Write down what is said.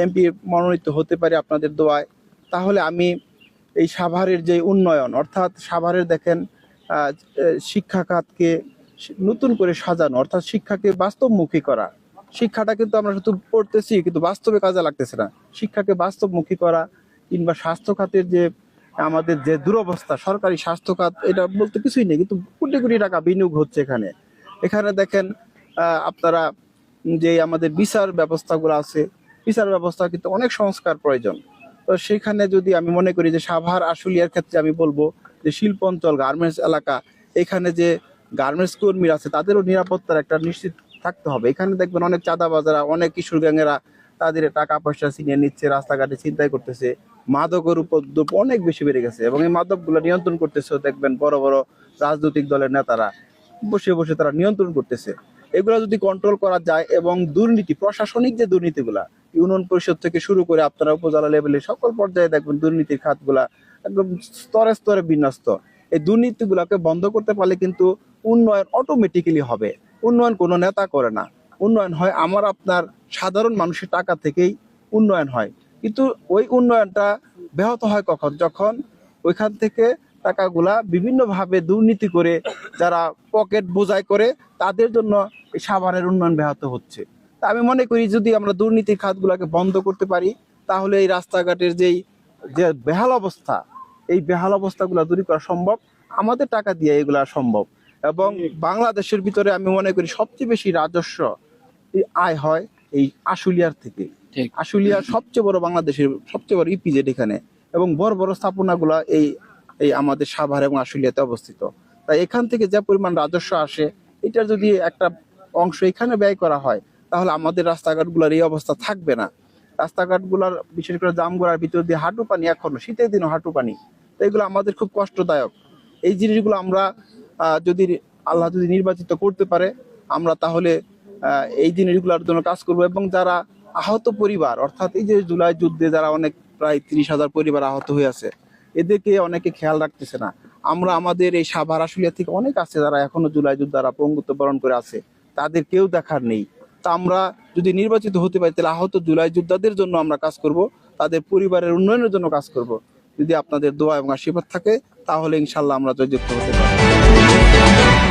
MP মনোনীত হতে পারি আপনাদের দোয়ায়, তাহলে আমি এই সাভারের যে উন্নয়ন, অর্থাৎ সাভারের দেখেন শিক্ষা খাতকে নতুন করে সাজানো, অর্থাৎ শিক্ষাকে বাস্তবমুখী করা। শিক্ষাটা কিন্তু আমরা শুধু পড়তেছি কিন্তু বাস্তবে কাজে লাগতেছে না। শিক্ষাকে বাস্তবমুখী করা, কিংবা স্বাস্থ্য খাতের যে আমাদের যে দুরবস্থা, সরকারি স্বাস্থ্য খাত এটা বলতে কিছুই নেই, কিন্তু কোটি কোটি টাকা বিনিয়োগ হচ্ছে এখানে। এখানে দেখেন আপনারা যে আমাদের বিচার ব্যবস্থাগুলো আছে, বিচার ব্যবস্থা কিন্তু অনেক সংস্কার প্রয়োজন। তো সেখানে যদি আমি মনে করি যে সাভার আশুলিয়ার ক্ষেত্রে আমি বলবো যে শিল্প অঞ্চল, গার্মেন্টস এলাকা, এখানে যে গার্মেন্টস কর্মীরা আছে তাদেরও নিরাপত্তার একটা নিশ্চিত থাকতে হবে। এখানে দেখবেন অনেক চাঁদাবাজারা, অনেক কিশোর গ্যাংয়েরা তাদের টাকা পয়সা ছিনিয়ে নিচ্ছে, রাস্তাঘাটে ছিনতাই করতেছে, মাদকের উপদ্রব অনেক বেশি বেড়ে গেছে এবং এই মাদকগুলো নিয়ন্ত্রণ করতেছে দেখবেন বড় বড় রাজনৈতিক দলের নেতারা বসে বসে তারা নিয়ন্ত্রণ করতেছে। এগুলো যদি কন্ট্রোল করা যায় এবং দুর্নীতি, প্রশাসনিক যে দুর্নীতিগুলা, ইউনিয়ন পরিষদ থেকে শুরু করে আপনারা উপজেলা লেভেলে সকল পর্যায়ে দেখবেন দুর্নীতির খাতগুলা একদম স্তরে স্তরে বিন্যস্ত। এই দুর্নীতিগুলাকে বন্ধ করতে পারলে কিন্তু উন্নয়ন অটোমেটিক্যালি হবে। উন্নয়ন কোনো নেতা করে না, উন্নয়ন হয় আমার আপনার সাধারণ মানুষের টাকা থেকেই উন্নয়ন হয়। কিন্তু ওই উন্নয়নটা ব্যাহত হয় কখন? যখন ওইখান থেকে টাকাগুলা বিভিন্নভাবে দুর্নীতি করে যারা পকেট বোঝাই করে তাদের জন্য এই সাভারের উন্নয়ন ব্যাহত হচ্ছে। তা আমি মনে করি যদি আমরা দুর্নীতির খাতগুলোকে বন্ধ করতে পারি তাহলে এই রাস্তাঘাটের যে বেহাল অবস্থা, এই বেহাল অবস্থাগুলো দূর করা সম্ভব, আমাদের টাকা দিয়ে এগুলা সম্ভব। এবং বাংলাদেশের ভিতরে আমি মনে করি সবচেয়ে বেশি রাজস্ব আয় হয় এই আশুলিয়ার থেকে। আশুলিয়ার সবচেয়ে বড়, বাংলাদেশের সবচেয়ে বড় ইপিজেড এখানে, এবং বড় বড় স্থাপনাগুলা এই এই আমাদের সাভার এবং আশুলিয়াতে অবস্থিত। তাই এখান থেকে যে পরিমাণ রাজস্ব আসে, এটার যদি একটা অংশ এখানে ব্যয় করা হয় তাহলে আমাদের রাস্তাঘাটগুলোর এই অবস্থা থাকবে না। রাস্তাঘাটগুলোর বিশেষ করে জামগুড়ার ভিতর দিয়ে হাঁটু পানি, এখনো শীতের দিনও হাঁটু পানি। তো এগুলো আমাদের খুব কষ্টদায়ক। এই জিনিসগুলো আমরা যদি আল্লাহ যদি নির্বাচিত করতে পারে, আমরা তাহলে এই জিনিসগুলোর জন্য কাজ করব। এবং যারা আহত পরিবার, অর্থাৎ এই যে জুলাই যুদ্ধে যারা অনেক প্রায় 30,000 পরিবার আহত হয়ে আছে, এদেরকে অনেকে খেয়াল রাখতেছে না। আমরা আমাদের এই সাভার আশুলিয়া থেকে অনেক আছে যারা এখনো জুলাই যোদ্ধারা পঙ্গুত্ব বরণ করে আছে, তাদের কেউ দেখার নেই। তা আমরা যদি নির্বাচিত হতে পারি তাহলে আহত জুলাই যোদ্ধাদের জন্য আমরা কাজ করব, তাদের পরিবারের উন্নয়নের জন্য কাজ করব। যদি আপনাদের দোয়া এবং আশীর্বাদ থাকে তাহলে ইনশাল্লাহ আমরা জয়যুক্ত হতে পারবো।